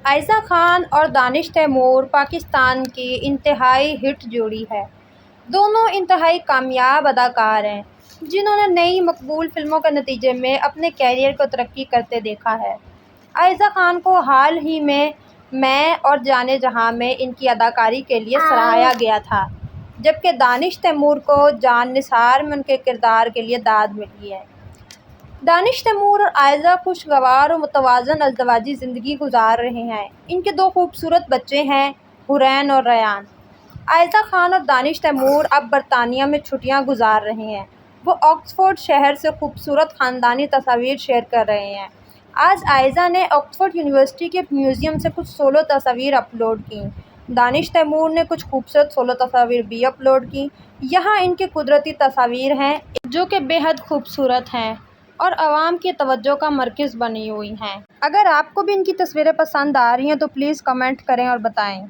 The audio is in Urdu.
عائزہ خان اور دانش تیمور پاکستان کی انتہائی ہٹ جوڑی ہے۔ دونوں انتہائی کامیاب اداکار ہیں جنہوں نے نئی مقبول فلموں کے نتیجے میں اپنے کیریئر کو ترقی کرتے دیکھا ہے۔ عائزہ خان کو حال ہی میں اور جانے جہاں میں ان کی اداکاری کے لیے سراہا گیا تھا، جبکہ دانش تیمور کو جان نثار میں ان کے کردار کے لیے داد ملی ہے۔ دانش تیمور اور عائزہ خوشگوار و متوازن ازدواجی زندگی گزار رہے ہیں۔ ان کے دو خوبصورت بچے ہیں، حورین اور ریان۔ عائزہ خان اور دانش تیمور اب برطانیہ میں چھٹیاں گزار رہے ہیں۔ وہ آکسفورڈ شہر سے خوبصورت خاندانی تصاویر شیئر کر رہے ہیں۔ آج عائزہ نے آکسفورڈ یونیورسٹی کے میوزیم سے کچھ سولو تصاویر اپلوڈ کیں۔ دانش تیمور نے کچھ خوبصورت سولو تصاویر بھی اپلوڈ کیں۔ یہاں ان کی قدرتی تصاویر ہیں جو کہ بے حد خوبصورت ہیں اور عوام کی توجہ کا مرکز بنی ہوئی ہیں۔ اگر آپ کو بھی ان کی تصویریں پسند آ رہی ہیں تو پلیز کمنٹ کریں اور بتائیں۔